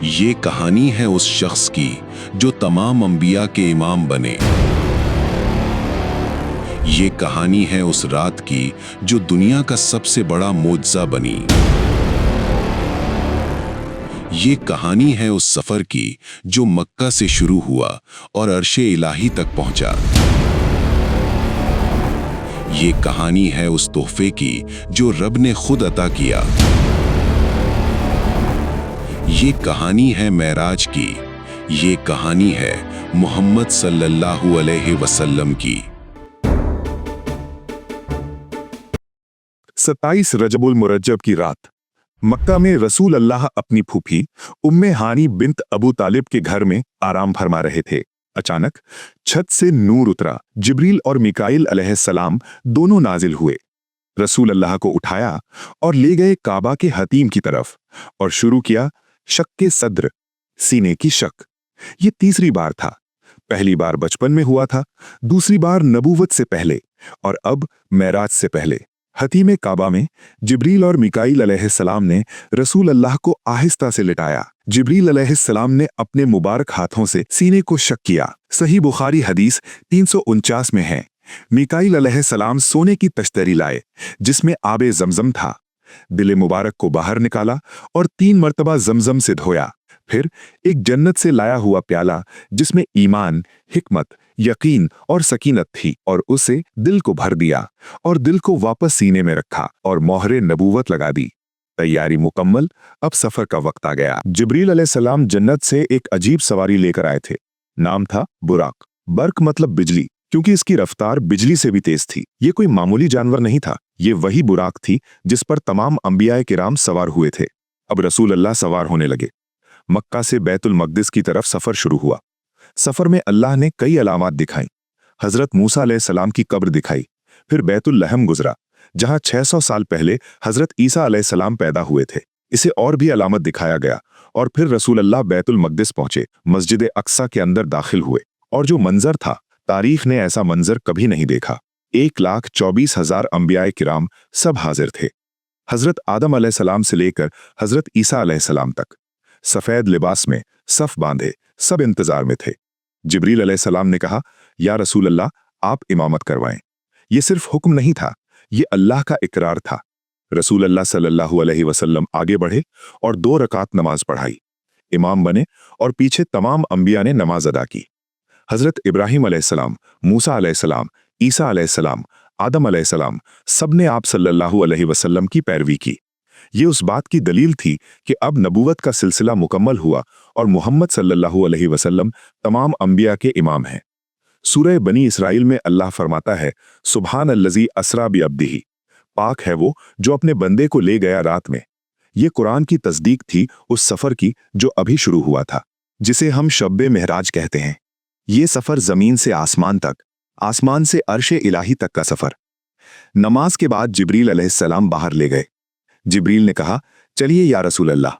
ये कहानी है उस शख्स की जो तमाम अंबिया के इमाम बने। ये कहानी है उस रात की जो दुनिया का सबसे बड़ा मोजज़ा बनी। ये कहानी है उस सफर की जो मक्का से शुरू हुआ और अर्शे इलाही तक पहुंचा। ये कहानी है उस तोहफे की जो रब ने खुद अता किया। ये कहानी है मेराज की। ये कहानी है मोहम्मद सल्लल्लाहु अलैहि वसल्लम की। 27 रजबुल मुरज्जब की रात मक्का में रसूल अल्लाह अपनी फूफी उम्मे हानी बिन्त अबू तालिब के घर में आराम फरमा रहे थे। अचानक छत से नूर उतरा। जिब्रील और मिकाइल अलैहिस्सलाम दोनों नाजिल हुए। रसूल अल्लाह को उठाया और ले गए काबा के हतीम की तरफ और शुरू किया शक के सद्र, सीने की शक। ये तीसरी बार था। पहली बार बचपन में हुआ था, दूसरी बार नबूवत से पहले और अब मेराज से पहले। हतीम काबा में जिब्रील और मिकाइल अलैहिस्सलाम ने रसूल अल्लाह को आहिस्ता से लिटाया। जिब्रील अलैहिस्सलाम ने अपने मुबारक हाथों से सीने को शक किया। सही बुखारी हदीस 349 में है। मिकाइल अलैहिस्सलाम सोने की तश्तरी लाए जिसमें आबे जमजम था। दिले मुबारक को बाहर निकाला और 3 मर्तबा जमजम से धोया। फिर एक जन्नत से लाया हुआ प्याला जिसमें ईमान, हिकमत, यकीन और सकीनत थी और उसे दिल को भर दिया और दिल को वापस सीने में रखा और मोहरे नबूवत लगा दी। तैयारी मुकम्मल, अब सफर का वक्त आ गया। जिब्रील अलैहिस्सलाम जन्नत से एक अजीब सवारी लेकर आए थे। नाम था बुराक। बर्क मतलब बिजली, क्योंकि इसकी रफ्तार बिजली से भी तेज थी। ये कोई मामूली जानवर नहीं था, ये वही बुराक थी जिस पर तमाम अंबियाए किराम सवार हुए थे। अब रसूल अल्लाह सवार होने लगे। मक्का से बैतुल मक़दिस की तरफ सफर शुरू हुआ। सफर में अल्लाह ने कई अलामात दिखाई। हजरत मूसा अलैहिस्सलाम की कब्र दिखाई। फिर बैतुल लहम गुजरा जहां 600 साल पहले हजरत ईसा अलैहिस्सलाम पैदा हुए थे। इसे और भी अलामत दिखाया गया और फिर रसूल अल्लाह बैतुल मक़दिस पहुंचे, मस्जिद अक्सा के अंदर दाखिल हुए और जो मंजर था, तारीख ने ऐसा मंजर कभी नहीं देखा। 1,24,000 अंबियाए किराम सब हाजिर थे। हजरत आदम अलैहिस्सलाम से लेकर हजरत ईसा अलैहिस्सलाम तक सफेद लिबास में सफ बांधे सब इंतजार में थे। जिब्रील अलैहिस्सलाम ने कहा, या रसूल अल्लाह, आप इमामत करवाएं। ये सिर्फ हुक्म नहीं था, ये अल्लाह का इकरार था। रसूल अल्लाह सल्लल्लाहु अलैहि वसल्लम आगे बढ़े और 2 रकात नमाज पढ़ाई। इमाम बने और पीछे तमाम अंबिया ने नमाज अदा की। हजरत इब्राहिम अलैहिस्सलाम, मूसा अलैहिस्सलाम, ईसा अलैहिस्सलाम, आदम अलैहिस्सलाम सबने आप सल्लल्लाहु अलैहि वसल्लम की पैरवी की। ये उस बात की दलील थी कि अब नबूवत का सिलसिला मुकम्मल हुआ और मोहम्मद सल्लल्लाहु अलैहि वसल्लम तमाम अंबिया के इमाम हैं। सूरह बनी इसराइल में अल्लाह फरमाता है, सुब्हान अल्लज़ी असरा बि अब्दिही, पाक है वो जो अपने बंदे को ले गया रात में। ये कुरान की तस्दीक थी उस सफर की जो अभी शुरू हुआ था, जिसे हम शब्बे मेहराज कहते हैं। ये सफर जमीन से आसमान तक, आसमान से अर्शे इलाही तक का सफर। नमाज के बाद जिब्रील अलैहिस्सलाम बाहर ले गए। जिब्रील ने कहा, चलिए या रसूल अल्लाह,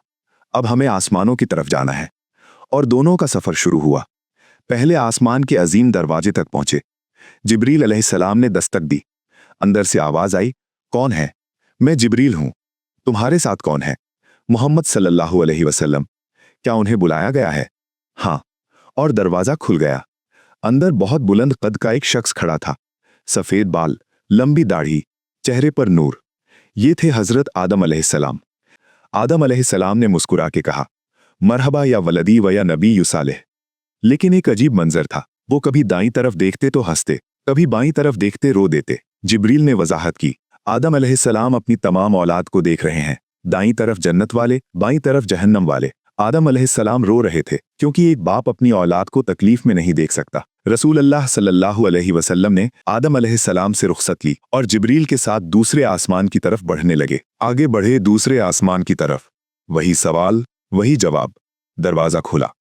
अब हमें आसमानों की तरफ जाना है। और दोनों का सफर शुरू हुआ। पहले आसमान के अजीम दरवाजे तक पहुंचे। जिब्रील अलैहिस्सलाम ने दस्तक दी। अंदर से आवाज आई, कौन है? मैं जिब्रील हूं। तुम्हारे साथ कौन है? मोहम्मद सल्लल्लाहु अलैहि वसल्लम। क्या उन्हें बुलाया गया है? हाँ। और दरवाजा खुल गया। अंदर बहुत बुलंद कद का एक शख्स खड़ा था। सफेद बाल, लंबी दाढ़ी, चेहरे पर नूर। ये थे हजरत आदम अलैहिस्सलाम। आदम अलैहिस्सलाम ने मुस्कुरा के कहा, मरहबा या वलदी व या नबी युसालेह। लेकिन एक अजीब मंजर था। वो कभी दाईं तरफ देखते तो हंसते, कभी बाईं तरफ देखते रो देते। जिब्रील ने वजाहत की, आदम अलैहिस्सलाम अपनी तमाम औलाद को देख रहे हैं, दाईं तरफ जन्नत वाले, बाईं तरफ जहन्नम वाले। आदम अलैहिस्सलाम रो रहे थे क्योंकि एक बाप अपनी औलाद को तकलीफ में नहीं देख सकता। रसूल अल्लाह सल्लल्लाहु अलैहि वसल्लम ने आदम अलैहिस्सलाम से रुखसत ली और जिब्रील के साथ दूसरे आसमान की तरफ बढ़ने लगे। आगे बढ़े दूसरे आसमान की तरफ। वही सवाल, वही जवाब। दरवाजा खुला।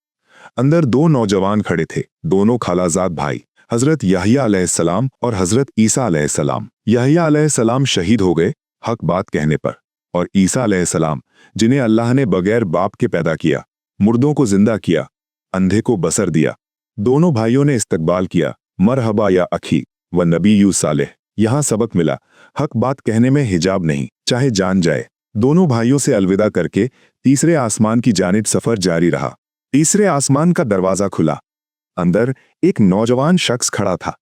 अंदर 2 नौजवान खड़े थे, दोनों खालाजाद भाई, हजरत यहया अलैहिस्सलाम और हजरत ईसा अलैहिस्सलाम। यहया अलैहिस्सलाम शहीद हो गए हक बात कहने पर, और ईसा अलैहिस्सलाम जिन्हें अल्लाह ने बगैर बाप के पैदा किया, मुर्दों को जिंदा किया, अंधे को बसर दिया। दोनों भाइयों ने इस्तकबाल किया, मरहबा या अखी व नबी यू सालेह। यहां सबक मिला, हक बात कहने में हिजाब नहीं, चाहे जान जाए। दोनों भाइयों से अलविदा करके तीसरे आसमान की जानिब सफर जारी रहा। तीसरे आसमान का दरवाजा खुला। अंदर एक नौजवान शख्स खड़ा था।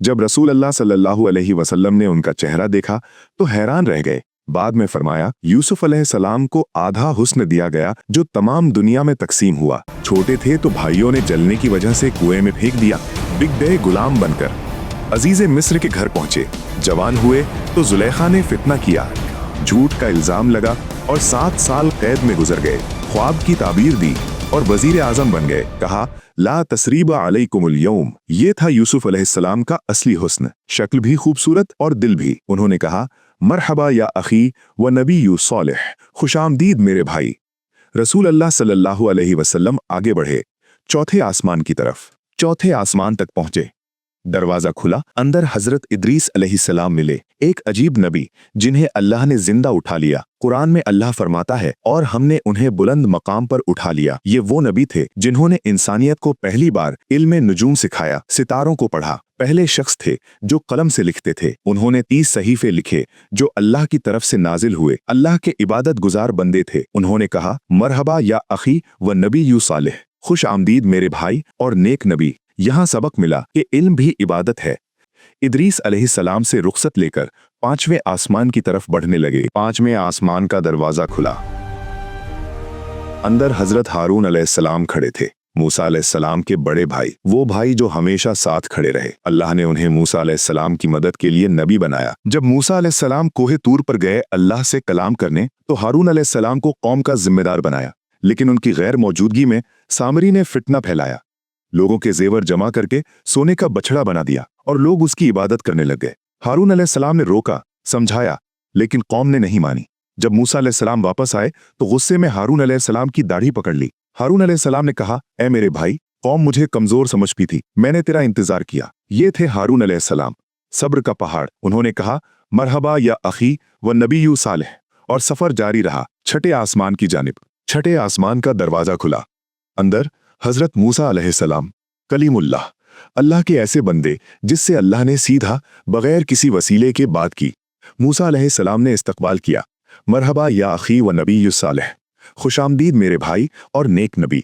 जब रसूल अल्लाह सल्लल्लाहु अलैहि वसल्लम ने उनका चेहरा देखा तो हैरान रह गए। बाद में फरमाया, यूसुफ अलैहिस्सलाम को आधा हुस्न दिया गया जो तमाम दुनिया में तकसीम हुआ। छोटे थे तो भाइयों ने जलने की वजह से कुएं में फेंक दिया। बिक गए गुलाम बनकर। अजीज मिस्र के घर पहुंचे। जवान हुए तो जुलेखा ने फितना किया, झूठ का इल्जाम लगा और 7 साल कैद में गुजर गए। ख्वाब की ताबीर दी और वजीर आजम बन गए। कहा, ला तसरीबा अलैकुमुल यौम। ये था यूसुफ अलैहिस्सलाम का असली हुस्न। शक्ल भी खूबसूरत और दिल भी। उन्होंने कहा, मरहबा या अखी व नबी सालिह, खुशामदीद मेरे भाई। रसूल अल्लाह सल्लल्लाहु अलैहि वसल्लम आगे बढ़े चौथे आसमान की तरफ। चौथे आसमान तक पहुंचे। दरवाजा खुला। अंदर हजरत इदरीस अलैहिस्सलाम मिले, एक अजीब नबी जिन्हें अल्लाह ने जिंदा उठा लिया। कुरान में अल्लाह फरमाता है, और हमने उन्हें बुलंद मकाम पर उठा लिया। ये वो नबी थे जिन्होंने इंसानियत को पहली बार इल्म नुजूम सिखाया, सितारों को पढ़ा। पहले शख्स थे जो कलम से लिखते थे। उन्होंने 30 सहीफे लिखे जो अल्लाह की तरफ से नाजिल हुए। अल्लाह के इबादत गुजार बंदे थे। उन्होंने कहा, मरहबा या अखी व नबी यू सालिह, खुश आमदीद मेरे भाई और नेक नबी। यहाँ सबक मिला कि इल्म भी इबादत है। इदरीस अलैहिस्सलाम से रुखसत लेकर 5वें आसमान की तरफ बढ़ने लगे। 5वें आसमान का दरवाजा खुला। अंदर हजरत हारून अलैहिस्सलाम खड़े थे, मूसा अलैहिस्सलाम के बड़े भाई, वो भाई जो हमेशा साथ खड़े रहे। अल्लाह ने उन्हें मूसा अलैहिस्सलाम की मदद के लिए नबी बनाया। जब मूसा अलैहिस्सलाम कोहे तूर पर गए अल्लाह से कलाम करने, तो हारून अलैहिस्सलाम को कौम का जिम्मेदार बनाया। लेकिन उनकी गैर मौजूदगी में सामरी ने फितना फैलाया। लोगों के जेवर जमा करके सोने का बछड़ा बना दिया और लोग उसकी इबादत करने लग गए। हारून अलैहिस्सलाम ने रोका, समझाया, लेकिन कौम ने नहीं मानी। जब मूसा अलैहिस्सलाम वापस आए तो गुस्से में हारून अलैहिस्सलाम की दाढ़ी पकड़ ली। हारून अलैहिस्सलाम ने कहा, ए मेरे भाई, कौम मुझे कमजोर समझती थी, मैंने तेरा इंतजार किया। ये थे हारून अलैहिस्सलाम, सब्र का पहाड़। उन्होंने कहा, मरहबा या अखी व नबी यू सालिह, और सफर जारी रहा छठे आसमान की जानिब। छठे आसमान का दरवाजा खुला। अंदर हजरत मूसा अलैहिस्सलाम, कलीमुल्लाह, अल्लाह के ऐसे बंदे जिससे अल्लाह ने सीधा बगैर किसी वसीले के बात की। मूसा अलैहिस्सलाम ने इस्तकबाल किया, मरहबा या अखी व नबी सालिह, खुशामदीद मेरे भाई और नेक नबी।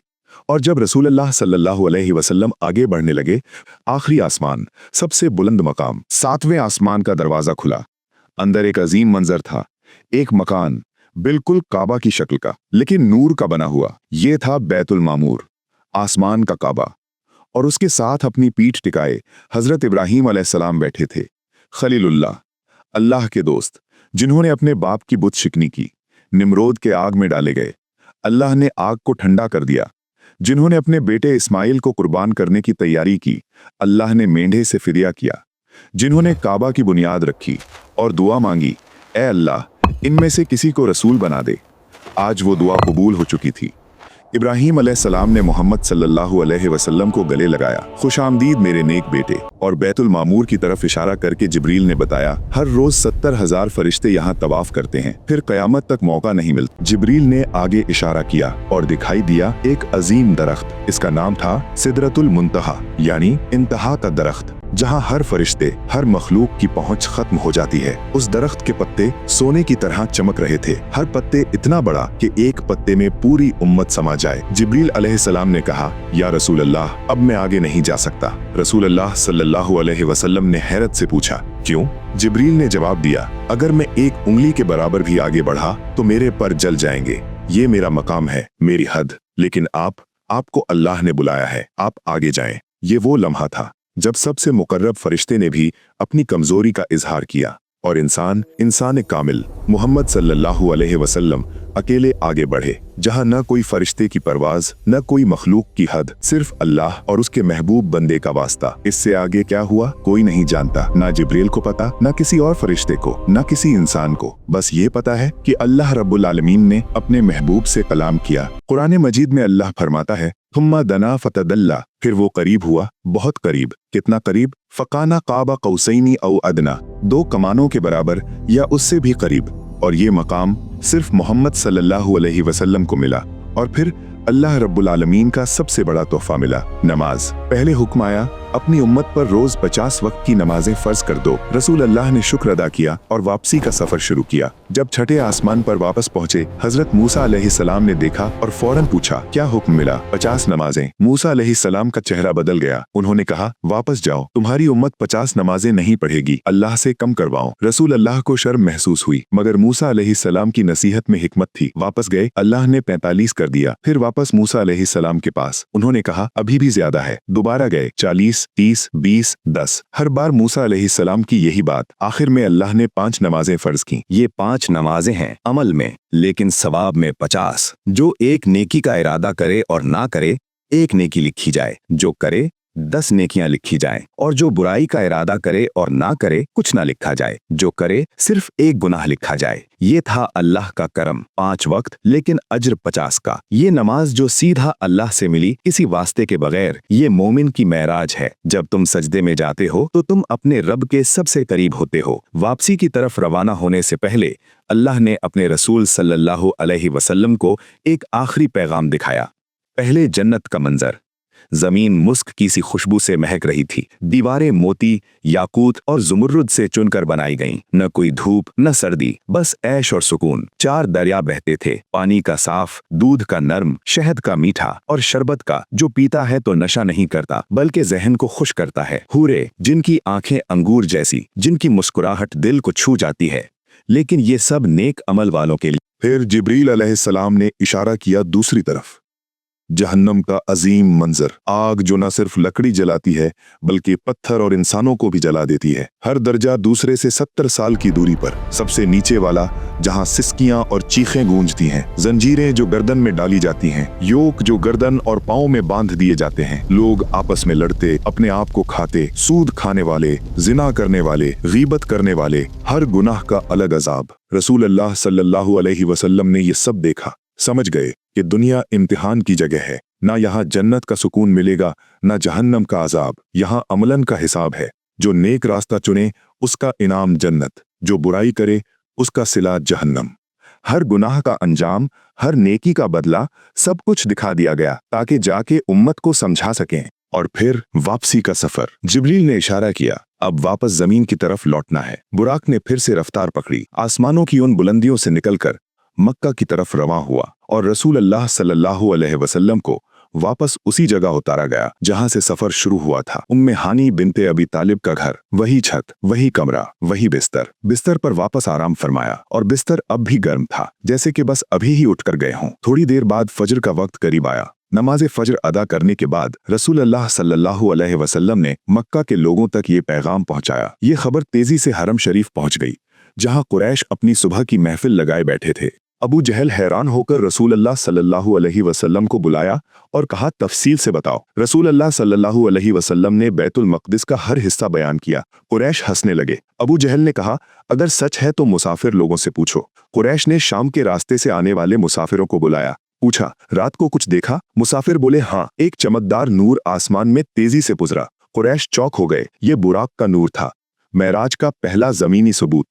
और जब रसूल अल्लाह सल्लल्लाहु अलैहि वसल्लम आगे बढ़ने लगे, आखिरी आसमान, सबसे बुलंद मकाम, 7वें आसमान का दरवाजा खुला। अंदर एक अजीम मंजर था। एक मकान बिल्कुल काबा की शक्ल का, लेकिन नूर का बना हुआ। ये था बैतुल मामूर, आसमान का काबा। और उसके साथ अपनी पीठ टिकाए हजरत इब्राहीम अलैहिस्सलाम बैठे थे, खलीलुल्लाह, अल्लाह के दोस्त, जिन्होंने अपने बाप की बुत शिकनी की, निमरोद के आग में डाले गए। अल्लाह ने आग को ठंडा कर दिया। जिन्होंने अपने बेटे इस्माइल को कुर्बान करने की तैयारी की, अल्लाह ने मेंढे से फिदिया किया। जिन्होंने काबा की बुनियाद रखी और दुआ मांगी, ए अल्लाह, इनमें से किसी को रसूल बना दे। आज वो दुआ कबूल हो चुकी थी। इब्राहीम अलैहिस्सलाम ने मोहम्मद सल्लल्लाहु अलैहि वसल्लम को गले लगाया, खुशामदीद मेरे नेक बेटे। और बैतुल मामूर की तरफ इशारा करके जिब्रील ने बताया, हर रोज 70,000 फरिश्ते यहाँ तवाफ करते हैं, फिर कयामत तक मौका नहीं मिलता। जिब्रील ने आगे इशारा किया और दिखाई दिया एक अजीम दरख्त। इसका नाम था सिदरतुल मुंतहा, यानी इंतहा का दरख्त, जहाँ हर फरिश्ते, हर मखलूक की पहुंच खत्म हो जाती है। उस दरख्त के पत्ते सोने की तरह चमक रहे थे, हर पत्ते इतना बड़ा कि एक पत्ते में पूरी उम्मत समा जाए। जिब्रील अलैहिस्सलाम ने कहा, या रसूल अल्लाह, अब मैं आगे नहीं जा सकता। रसूल अल्लाह सल्लल्लाहु अलैहि वसल्लम ने हैरत से पूछा, क्यों? जिब्रील ने जवाब दिया, अगर मैं एक उंगली के बराबर भी आगे बढ़ा तो मेरे पर जल जाएंगे। ये मेरा मकाम है, मेरी हद। लेकिन आपको अल्लाह ने बुलाया है, आप आगे जाएं। ये वो लम्हा था जब सबसे मुकर्रब फरिश्ते ने भी अपनी कमजोरी का इजहार किया और इंसान कामिल मोहम्मद सल्लल्लाहु अलैहि वसल्लम अकेले आगे बढ़े, जहां न कोई फरिश्ते की परवाज, न कोई मखलूक की हद, सिर्फ अल्लाह और उसके महबूब बंदे का वास्ता। इससे आगे क्या हुआ कोई नहीं जानता, ना जिब्रील को पता, ना किसी और फरिश्ते को, ना किसी इंसान को। बस ये पता है कि अल्लाह रब्बुल आलमीन ने अपने महबूब से कलाम किया। कुरान मजीद में अल्लाह फरमाता है, थुम्मा दना फतदल्ला, फिर वो करीब हुआ, बहुत करीब। कितना करीब? फकाना काबा कौसैनी औ अदना, 2 कमानों के बराबर या उससे भी करीब। और ये मकाम सिर्फ मोहम्मद सल्लल्लाहु अलैहि वसल्लम को मिला। और फिर अल्लाह रब्बुल आलमीन का सबसे बड़ा तोहफा मिला, नमाज। पहले हुक्म आया, अपनी उम्मत पर रोज 50 वक्त की नमाजें फर्ज कर दो। रसूल अल्लाह ने शुक्र अदा किया और वापसी का सफर शुरू किया। जब छठे आसमान पर वापस पहुंचे, हजरत मूसा अलैहिस्सलाम ने देखा और फौरन पूछा, क्या हुक्म मिला? 50 नमाजें। मूसा अलैहिस्सलाम का चेहरा बदल गया। उन्होंने कहा, वापस जाओ, तुम्हारी उम्मत 50 नमाजें नहीं पढ़ेगी, अल्लाह से कम करवाओ। रसूल अल्लाह को शर्म महसूस हुई, मगर मूसा अलैहिस्सलाम की नसीहत में हिकमत थी। वापस गए, अल्लाह ने 45 कर दिया। फिर वापस मूसा अलैहिस्सलाम के पास, उन्होंने कहा, अभी भी ज्यादा है। दोबारा गए, 40, 30, 20, 10। हर बार मूसा अलैहिस्सलाम की यही बात। आखिर में अल्लाह ने 5 नमाजें फर्ज की। ये 5 नमाजें हैं अमल में, लेकिन सवाब में 50। जो एक नेकी का इरादा करे और ना करे, 1 नेकी लिखी जाए, जो करे 10 नेकियां लिखी जाएं, और जो बुराई का इरादा करे और ना करे, कुछ ना लिखा जाए, जो करे सिर्फ 1 गुनाह लिखा जाए। ये था अल्लाह का करम, 5 वक्त लेकिन अज्र 50 का। ये नमाज जो सीधा अल्लाह से मिली, किसी वास्ते के बगैर, ये मोमिन की महराज है। जब तुम सजदे में जाते हो तो तुम अपने रब के सबसे करीब होते हो। वापसी की तरफ रवाना होने से पहले अल्लाह ने अपने रसूल सल्लल्लाहु अलैहि वसल्लम को एक आखिरी पैगाम दिखाया। पहले जन्नत का मंजर, जमीन मुस्क की सी खुशबू से महक रही थी। दीवारें मोती, याकूत और जुमर्रुद से चुनकर बनाई गईं। न कोई धूप न सर्दी, बस ऐश और सुकून। 4 दरिया बहते थे, पानी का साफ, दूध का नर्म, शहद का मीठा और शरबत का जो पीता है तो नशा नहीं करता बल्कि जहन को खुश करता है। हूरे जिनकी आंखें अंगूर जैसी, जिनकी मुस्कुराहट दिल को छू जाती है। लेकिन ये सब नेक अमल वालों के लिए। फिर जिब्रील अलैहिस्सलाम ने इशारा किया दूसरी तरफ। जहन्नम का अजीम मंजर, आग जो न सिर्फ लकड़ी जलाती है बल्कि पत्थर और इंसानों को भी जला देती है। हर दर्जा दूसरे से 70 साल की दूरी पर। सबसे नीचे वाला, जहां सिसकियां और चीखें गूंजती हैं, जंजीरें जो गर्दन में डाली जाती हैं, योक जो गर्दन और पांव में बांध दिए जाते हैं। लोग आपस में लड़ते, अपने आप को खाते, सूद खाने वाले, जिना करने वाले, गीबत करने वाले, हर गुनाह का अलग अजाब। रसूल अल्लाह सल्लल्लाहु अलैहि वसल्लम ने ये सब देखा, समझ गए कि दुनिया इम्तिहान की जगह है। ना यहाँ जन्नत का सुकून मिलेगा, ना जहन्नम का अजाब। यहाँ अमलन का हिसाब है। जो नेक रास्ता चुने उसका इनाम जन्नत, जो बुराई करे उसका सिला जहन्नम। हर गुनाह का अंजाम, हर नेकी का बदला, सब कुछ दिखा दिया गया ताकि जाके उम्मत को समझा सकें। और फिर वापसी का सफर। जिब्रील ने इशारा किया, अब वापस जमीन की तरफ लौटना है। बुराक ने फिर से रफ्तार पकड़ी, आसमानों की उन बुलंदियों से निकलकर मक्का की तरफ रवां हुआ और रसूल अल्लाह सल्लल्लाहु अलैहि वसल्लम को वापस उसी जगह उतारा गया जहां से सफर शुरू हुआ था। उम्मे हानी बिनते अबी तालिब का घर, वही छत, वही कमरा, वही बिस्तर। बिस्तर पर वापस आराम फरमाया और बिस्तर अब भी गर्म था, जैसे कि बस अभी ही उठकर गए हों। थोड़ी देर बाद फजर का वक्त करीब आया। नमाज फजर अदा करने के बाद रसूल अल्लाह सल्लल्लाहु अलैहि वसल्लम ने मक्का के लोगों तक ये पैगाम पहुंचाया। ये खबर तेजी से हरम शरीफ पहुंच गई, जहां कुरैश अपनी सुबह की महफिल लगाए बैठे थे। अबू जहल हैरान होकर रसूल अल्लाह सल्लल्लाहु अलैहि वसल्लम को बुलाया और कहा, तफसील से बताओ। रसूल अल्लाह सल्लल्लाहु अलैहि वसल्लम ने बैतुल मक़दिस का हर हिस्सा बयान किया। कुरैश हंसने लगे। अबू जहल ने कहा, अगर सच है तो मुसाफिर लोगों से पूछो। कुरैश ने शाम के रास्ते से आने वाले मुसाफिरों को बुलाया, पूछा, रात को कुछ देखा? मुसाफिर बोले, हाँ, एक चमकदार नूर आसमान में तेजी से गुजरा। कुरैश चौंक हो गए। ये बुराक का नूर था, मेराज का पहला जमीनी सबूत।